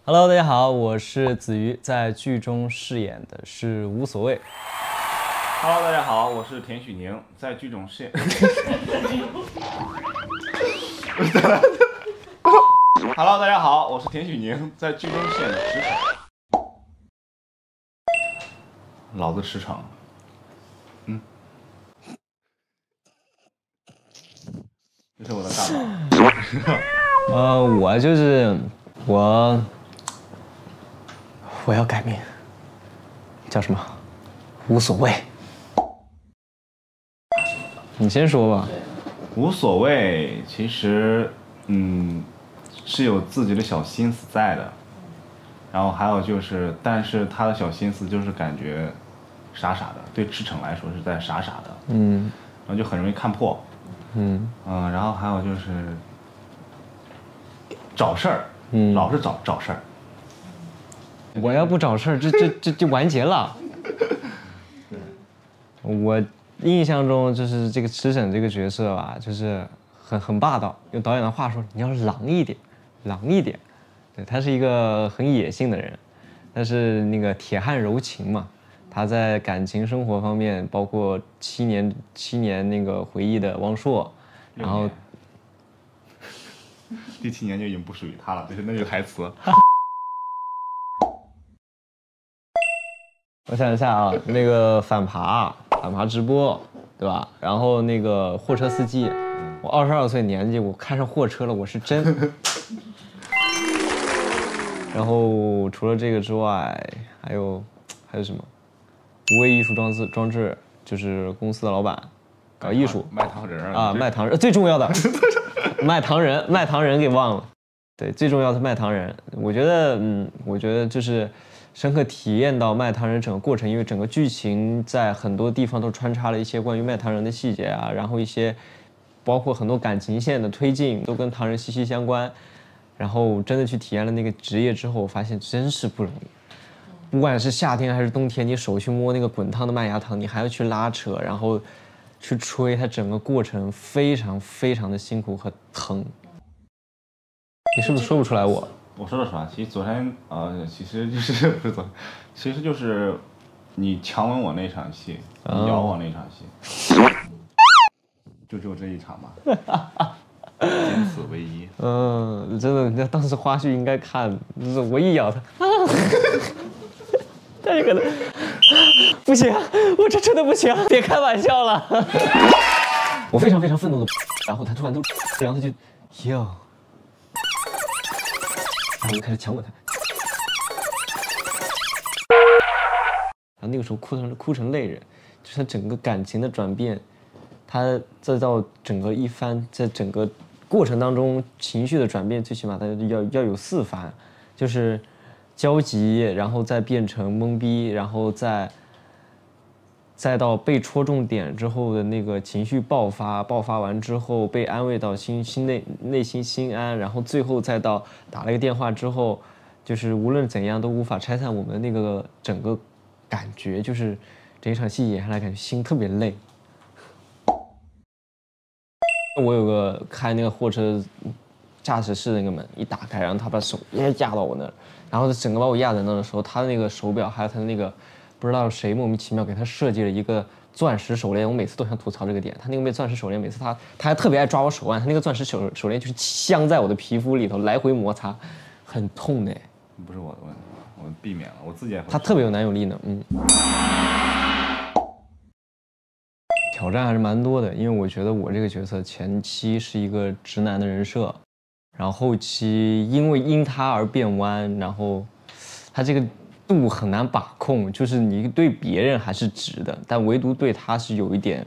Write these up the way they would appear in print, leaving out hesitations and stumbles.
Hello， 大家好，我是子瑜，在剧中饰演的是无所谓。Hello， 大家好，我是田许宁，在剧中饰演。Hello， 大家好，我是田许宁，在剧中饰演的驰骋。老子驰骋。这是我的大脑。我就是我要改名，叫什么？无所谓。你先说吧。无所谓，其实是有自己的小心思在的。然后还有就是，但是他的小心思就是感觉傻傻的，对驰骋来说是在傻傻的。然后就很容易看破。然后还有就是找事儿，老是找事儿。我要不找事儿，这就完结了。我印象中就是这个驰骋这个角色吧，就是很霸道。用导演的话说，你要狼一点，狼一点。对，他是一个很野性的人，但是那个铁汉柔情嘛。他在感情生活方面，包括七年那个回忆的汪硕，然后第7年就已经不属于他了，就是那句台词。我想一下啊，那个反扒直播，对吧？然后那个货车司机，我22岁年纪，我开上货车了，我是真。然后除了这个之外，还有什么？无畏艺术装置就是公司的老板，搞艺术卖糖人啊，卖糖人最重要的，卖糖人给忘了，对，最重要的卖糖人。我觉得就是深刻体验到卖糖人整个过程，因为整个剧情在很多地方都穿插了一些关于卖糖人的细节啊，然后一些包括很多感情线的推进都跟糖人息息相关。然后真的去体验了那个职业之后，我发现真是不容易。不管是夏天还是冬天，你手去摸那个滚烫的麦芽糖，你还要去拉扯，然后去吹，它整个过程非常非常的辛苦和疼。你是不是说不出来我说得出来。其实昨天其实就是不是昨天，其实就是你强吻我那场戏，你咬我那场戏，就只有这一场吧。仅此唯一。真的，那当时花絮应该看，就是我一咬他。他就可能不行，我这真的不行，别开玩笑了。我非常非常愤怒的，然后他突然然后他就哟，然后我就开始强吻他，然后那个时候哭成泪人，就是他整个感情的转变，他再到整个一番，在整个过程当中情绪的转变，最起码他要有4番，就是焦急，然后再变成懵逼，然后再到被戳中点之后的那个情绪爆发完之后被安慰到内心心安，然后最后再到打了一个电话之后，就是无论怎样都无法拆散我们的那个整个感觉，就是这一场戏演下来感觉心特别累。我有个开那个货车驾驶室那个门一打开，然后他把手压到我那儿，然后整个把我压在那儿的时候，他的那个手表还有他的那个不知道谁莫名其妙给他设计了一个钻石手链，我每次都想吐槽这个点。他那个钻石手链，每次他还特别爱抓我手腕，他那个钻石手链就是镶在我的皮肤里头来回摩擦，很痛的。不是我的问题，我避免了，我自己也会。他特别有男友力呢，挑战还是蛮多的，因为我觉得我这个角色前期是一个直男的人设，然后后期因他而变弯，然后他这个度很难把控，就是你对别人还是直的，但唯独对他是有一点，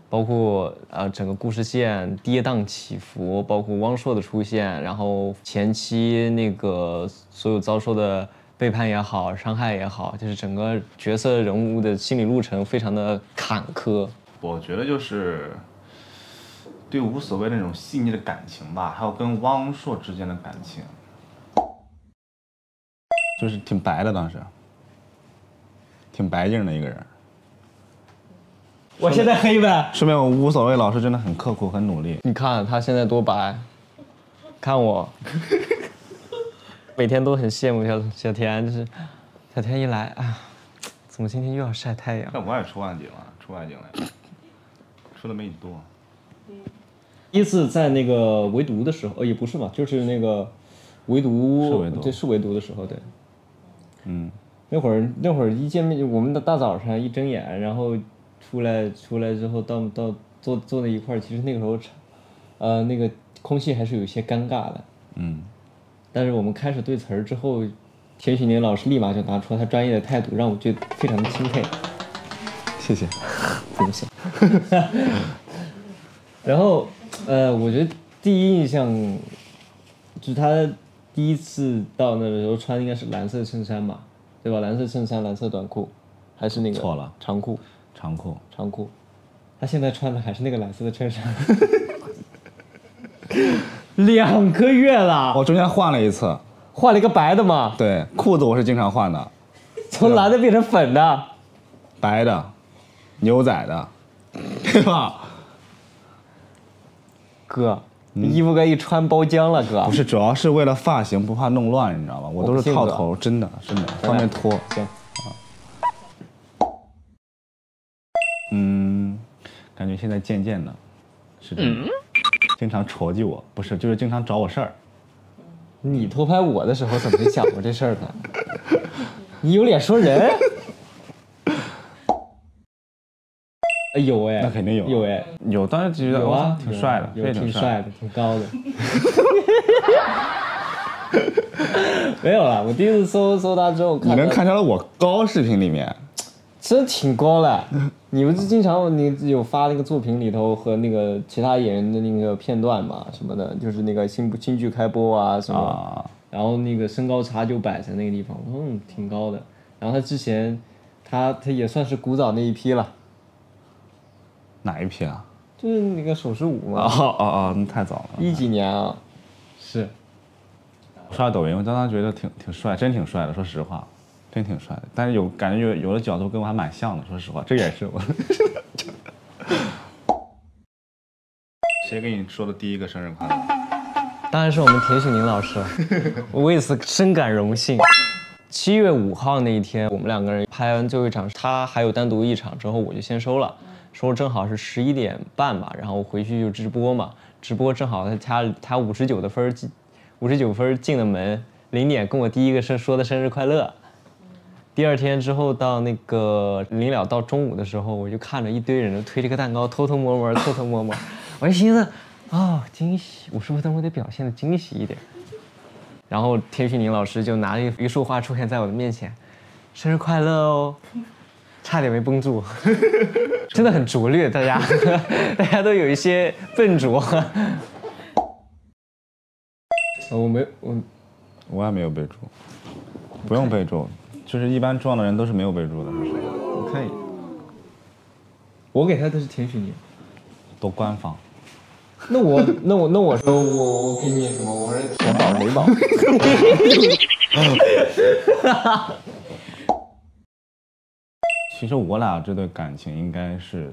包括整个故事线跌宕起伏，包括汪硕的出现，然后前期那个所有遭受的背叛也好，伤害也好，就是整个角色人物的心理路程非常的坎坷。我觉得就是对无所谓那种细腻的感情吧，还有跟汪硕之间的感情，就是挺白的，当时挺白净的一个人。我现在黑呗，说明我无所谓老师真的很刻苦很努力。你看他现在多白，看我。每天都很羡慕小田，就是小田一来啊，怎么今天又要晒太阳？那我也出外景了，出外景来，出的没你多。第一次在那个围读的时候，也不是嘛，就是那个围读，对，是围读的时候，对。那会儿一见面，我们的大早上一睁眼，然后出来之后到坐在一块儿，其实那个时候，那个空气还是有些尴尬的。但是我们开始对词儿之后，田许宁老师立马就拿出了他专业的态度，让我觉得非常的钦佩。谢谢。不用谢。然后，我觉得第一印象就是他第一次到那的时候穿应该是蓝色衬衫吧，对吧？蓝色衬衫、蓝色短裤，还是那个错了长裤。长裤。他现在穿的还是那个蓝色的衬衫。2个月了。我中间换了一次，换了一个白的嘛。对，裤子我是经常换的，从蓝的变成粉的，白的，牛仔的，对吧？哥，衣服该一穿包浆了，哥。不是，主要是为了发型不怕弄乱，你知道吗？我都是套头，真的，方便脱。行。感觉现在渐渐的，是这样，经常戳击我，不是，就是经常找我事儿。你偷拍我的时候怎么没讲过这事儿呢？你有脸说人？有哎，那肯定有，有哎，有，当然觉得哇，挺帅的，挺帅的，挺高的。没有了，我第一次搜他之后，你能看出来我高视频里面，真挺高了。你不是经常你有发那个作品里头和那个其他演员的那个片段嘛什么的，就是那个新剧开播啊什么，然后那个身高差就摆在那个地方，挺高的。然后他之前他也算是古早那一批了。哪一批啊？就是那个手势舞嘛。那太早了。10几年啊。是。刷抖音，我当时觉得挺帅，真挺帅的，说实话，真挺帅的。但是感觉有的角度跟我还蛮像的，说实话，这也是我。谁给你说的第一个生日快乐？当然是我们田许宁老师了，我为此深感荣幸。7月5号那一天，我们2个人拍完最后一场，他还有单独一场之后，我就先收了，收正好是11点半吧，然后我回去就直播嘛，直播正好他59分进了门，0点跟我第一个说的生日快乐。第2天之后到那个临了到中午的时候，我就看着一堆人推这个蛋糕，偷偷摸摸，我就寻思，惊喜，我是不是等会得表现的惊喜一点？然后田许宁老师就拿了一束花出现在我的面前，生日快乐哦，差点没绷住，真的很拙劣，大家都有一些笨拙。我也没有备注，不用备注，就是一般撞的人都是没有备注的。我看一眼，我给他的是田许宁，多官方。那我说我给你什么？我说田宝雷宝。其实我俩这对感情应该是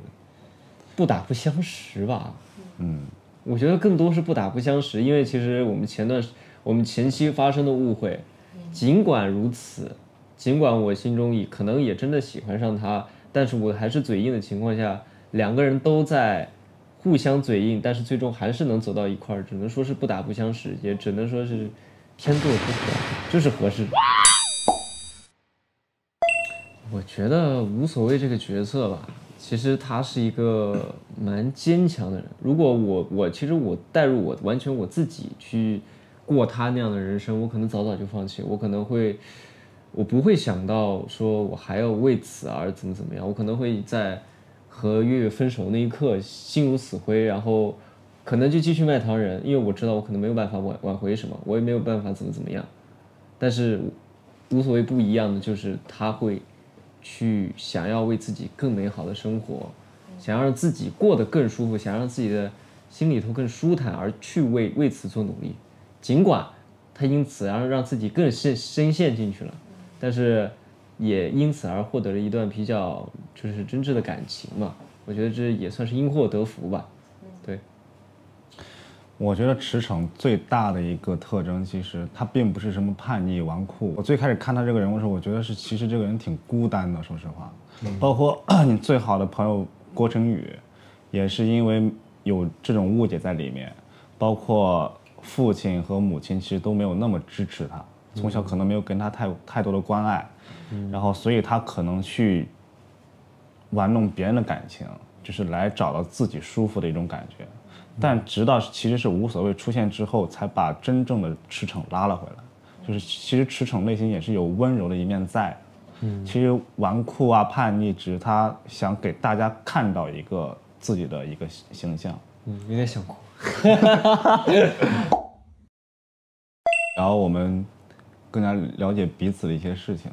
不打不相识吧。我觉得更多是不打不相识，因为其实我们前期发生的误会，尽管如此，尽管我心中可能也真的喜欢上他，但是我还是嘴硬的情况下，2个人都在互相嘴硬，但是最终还是能走到一块儿，只能说是不打不相识，也只能说是天作之合，就是合适。我觉得无所谓这个角色吧，其实他是一个蛮坚强的人。如果其实我带入完全我自己去过他那样的人生，我可能早就放弃，我不会想到说我还要为此而怎么样，我可能会在和月月分手那一刻心如死灰，然后可能就继续卖糖人，因为我知道我可能没有办法挽回什么，我也没有办法怎么样，但是无所谓不一样的就是他会去想要为自己更美好的生活，想要让自己过得更舒服，想让自己的心里头更舒坦，而去为此做努力。尽管他因此而让自己更深陷进去了，但是也因此而获得了一段比较就是真挚的感情嘛。我觉得这也算是因祸得福吧。对。我觉得驰骋最大的一个特征，其实他并不是什么叛逆纨绔。我最开始看他这个人物的时候，我觉得其实这个人挺孤单的，说实话。包括你最好的朋友郭成宇，也是因为有这种误解在里面，包括父亲和母亲其实都没有那么支持他，从小可能没有跟他太多的关爱，然后所以他可能去玩弄别人的感情，就是来找到自己舒服的一种感觉。但直到其实是无所谓出现之后，才把真正的驰骋拉了回来。就是其实驰骋内心也是有温柔的一面在。其实纨绔啊、叛逆，只是他想给大家看到一个自己的一个形象。有点想哭。然后我们更加了解彼此的一些事情。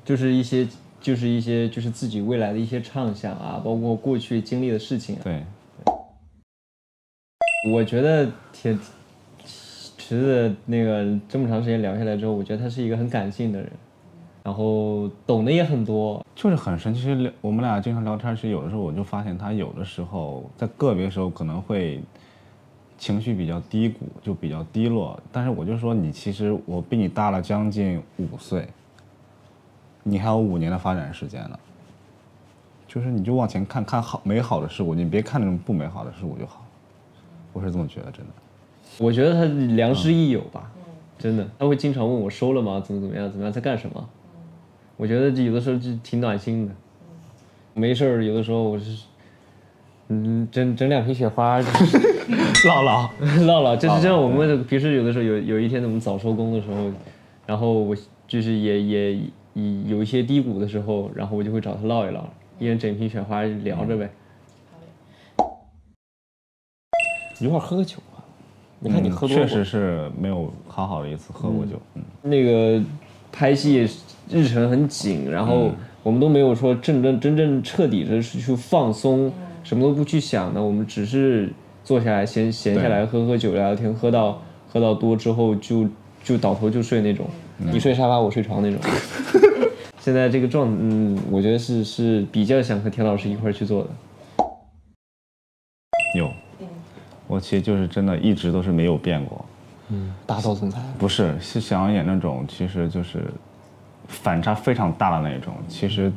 就是一些就是自己未来的一些畅想啊，包括过去经历的事情啊。对。我觉得池子那个这么长时间聊下来之后，我觉得他是一个很感性的人，然后懂得也很多，就是很神奇。其实我们俩经常聊天，其实有的时候我就发现他有的时候在个别时候可能会情绪比较低谷，就比较低落。但是我就说你其实我比你大了将近5岁，你还有5年的发展时间呢。就是你就往前看看好美好的事物，你别看那种不美好的事物就好。我是这么觉得，真的。我觉得他良师益友吧，真的，他会经常问我收了吗？怎么样，在干什么？我觉得有的时候就挺暖心的。没事儿，有的时候我是，整2瓶雪花，唠，就是这样。我们平时有的时候有一天我们早收工的时候，然后我就是也有一些低谷的时候，然后我就会找他唠一唠，一人整瓶雪花聊着呗。一块喝个酒吧，你看你喝多了。确实是没有好好的一次喝过酒。那个拍戏日程很紧，然后我们都没有说真正彻底的去放松，什么都不去想的，我们只是坐下来闲下来喝酒聊聊天，喝到多之后就倒头就睡那种，你睡沙发我睡床那种。现在这个我觉得是比较想和田老师一块去做的。有。我其实就是真的一直都是没有变过。霸道总裁不是想演那种其实就是反差非常大的那种。其实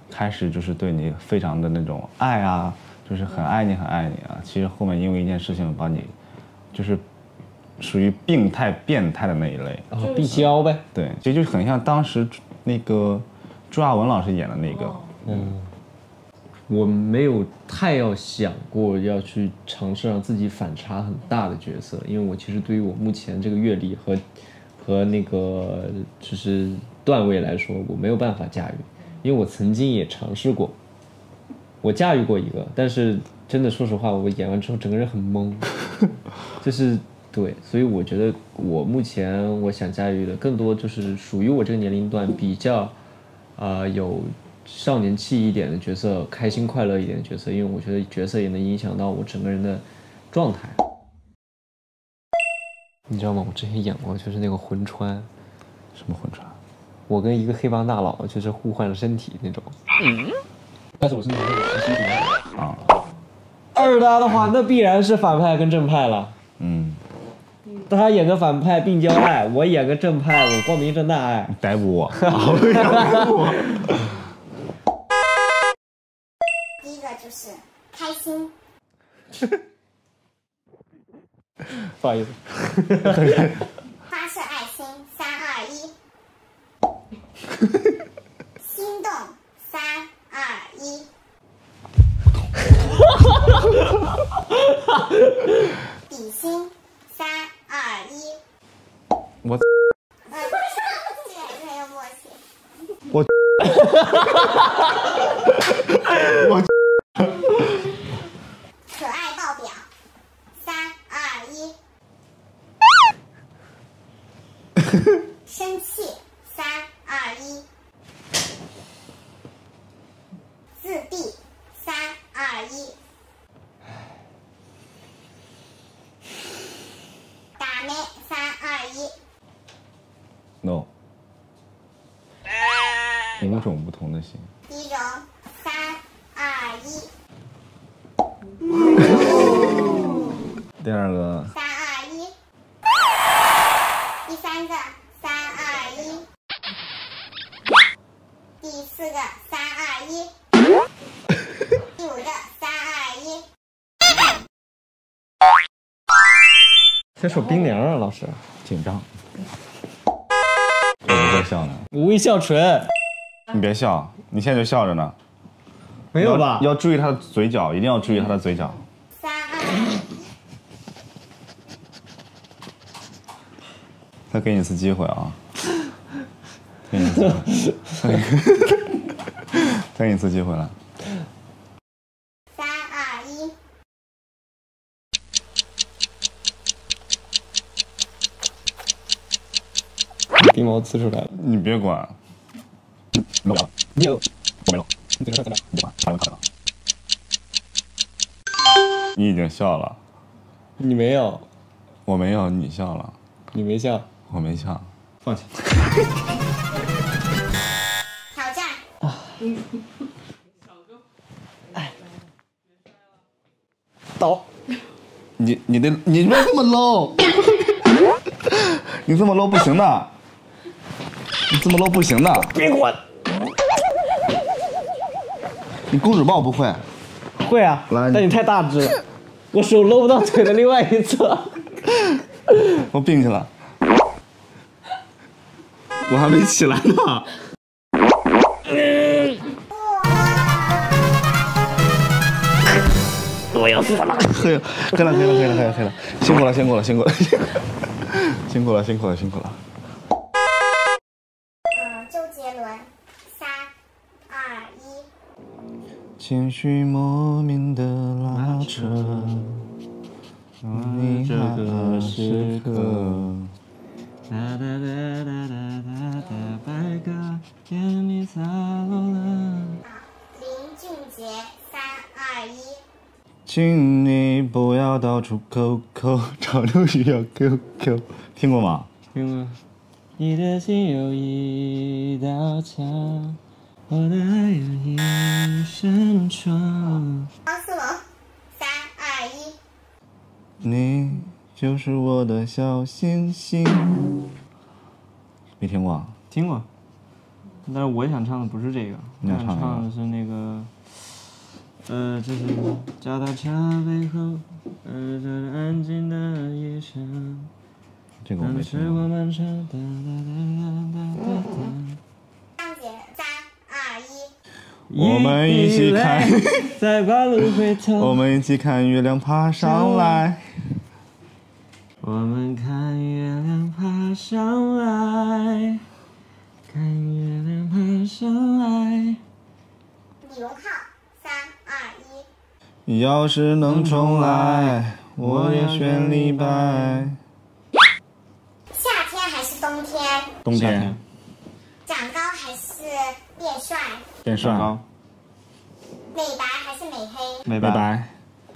开始就是对你非常的那种爱啊，就是很爱你啊。其实后面因为一件事情把你就是属于病态变态的那一类。必消呗。对，其实就很像当时那个朱亚文老师演的那个。我没有太想过要去尝试让自己反差很大的角色，因为我其实对于我目前这个阅历和那个就是段位来说，我没有办法驾驭，因为我曾经也尝试过，我驾驭过一个，但是真的说实话，我演完之后整个人很懵，就是对，所以我觉得我目前我想驾驭的更多就是属于我这个年龄段比较有少年气一点的角色，开心快乐一点的角色，因为我觉得角色也能影响到我整个人的状态。你知道吗？我之前演过，就是那个魂穿。什么魂穿？我跟一个黑帮大佬就是互换了身体那种。但是我是那种实习啊。二搭的话，那必然是反派跟正派了。他演个反派并交爱，我演个正派，我光明正大爱。逮捕我。第一个就是开心。不好意思。发射爱心，3、2、1。心动，3、2、1。比心，3、2、1。我。这个很有默契。我。可爱爆表，3、2、1。生气，3、2、1。自闭，3、2、1。打妹，3、2、1。No。5种不同的心。第一种，3、2、1。第二个3、2、1。第三个3、2、1。第四个3、2、1。第五个3、2、1。在说冰凉啊，老师。紧张，我不会笑呢。微笑唇。你别笑，你现在就笑着呢。没有吧？要注意他的嘴角，一定要注意他的嘴角。3、2、1。再给你一次机会啊！给你一次，再给你一次机会了。3、2、1。鼻毛呲出来了。你别管。没有，你有？我没有。你这个你别管，看了。你已经笑了。你没有？我没有，你笑了。你没笑？我没笑。放弃。挑战。倒。你别这么 low， 你这么 low 不行的，你这么 low 不行的。别管。你公主抱不会？会啊，来但你太大只了，我手搂不到腿的另外一侧。我病去了，我还没起来呢。我要死了！黑了，辛苦了。周杰伦，3、2、1。情绪莫名的拉扯，你这个时刻。哒哒哒哒哒哒，白鸽给你洒落了。林俊杰，3、2、1。请你不要到处抠抠，找路需要 QQ， 听过吗？听过。你的心有一道墙，我的爱有一扇窗。汪苏泷，3、2、1。你就是我的小星星。没听过？听过，但是我想唱的不是这个，我想你想唱哪个唱的是那个，这是脚踏车背后，这安静的夜深，这个我没时听过。光漫长，哒哒哒哒哒哒。张杰，3、2、1。我们一起看，再把路回头。我们一起看月亮爬上来。我们看月亮爬上来，看月亮爬上来。李荣浩，3、2、1。要是能重来，我也选李白。夏天还是冬天？冬夏天。长高还是变帅？变帅。美白还是美黑？美拜拜。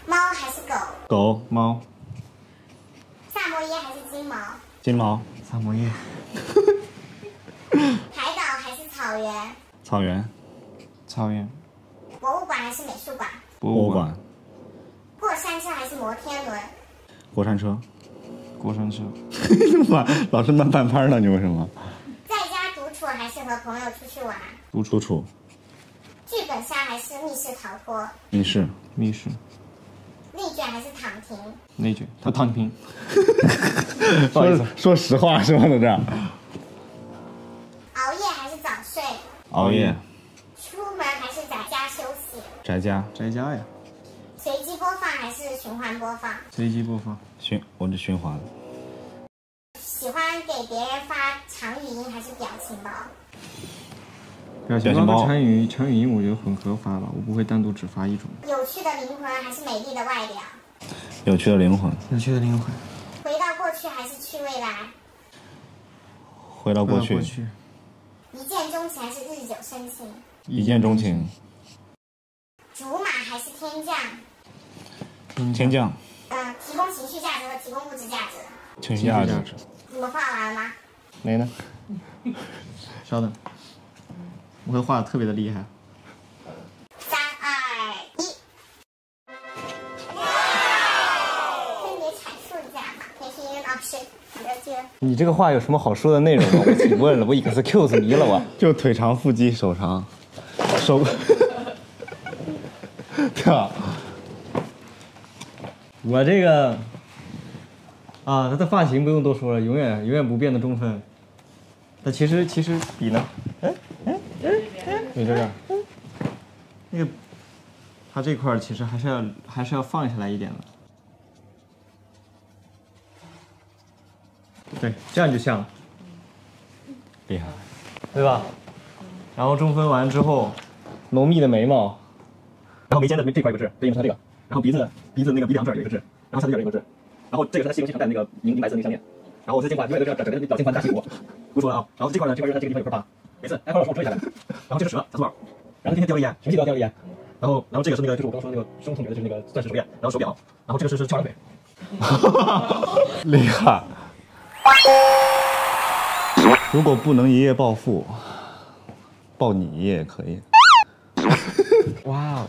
猫还是狗？狗。猫。萨摩耶还是金毛？金毛。萨摩耶。海岛还是草原？草原。草原。博物馆还是美术馆？博物馆。过山车还是摩天轮？过山车。过山车。老是慢半拍呢，你为什么？在家独处还是和朋友出去玩？独处。剧本杀还是密室逃脱？密室。密室。内卷还是躺平？内卷。他躺平。不好意思，说实话是吗？在这儿。熬夜还是早睡？熬夜。出门还是在家休息？宅家。宅家呀。随机播放还是循环播放？随机播放。我是循环。喜欢给别人发长语音还是表情包？表情包和长语音我觉得混合发吧，我不会单独只发一种。有趣的灵魂还是美丽的外表？有趣的灵魂。有趣的灵魂。回到过去还是去未来？回到过去。一见钟情还是日久生情？一见钟情。竹马还是天降？天降。提供情绪价值和提供物质价值。情绪价值。你们画完了吗？没呢。稍等，我会画的特别的厉害。3、2、1。分别你这个话有什么好说的内容吗？我请问了，我 excuse 你了我。就腿长腹肌手长，手，对吧？我这个啊，他的发型不用多说了，永远不变的中分。但其实笔呢？你这个，那个，他这块其实还是要放下来一点的。对，这样就像了，厉害。对吧？然后中分完之后，浓密的眉毛，然后眉间的这块有个痣，对应是他这个，然后鼻子那个鼻梁这儿有一个痣，然后下嘴角有一个痣，然后这个是他西游记上戴的那个银白色那个项链，然后我在肩膀另外一个这整个老肩环大屁股，不说了啊。然后这块呢，这边是他这个地方有块疤，每次哎，黄老师我遮一下来，然后这是蛇小兔宝，然后今天掉了一眼，什么戏都要掉了一眼，然后这个是那个就是我刚说那个胸筒的就是那个钻石手链，然后手表，然后这个是翘二郎腿，厉害。如果不能一夜暴富，抱你一夜也可以。哇哦！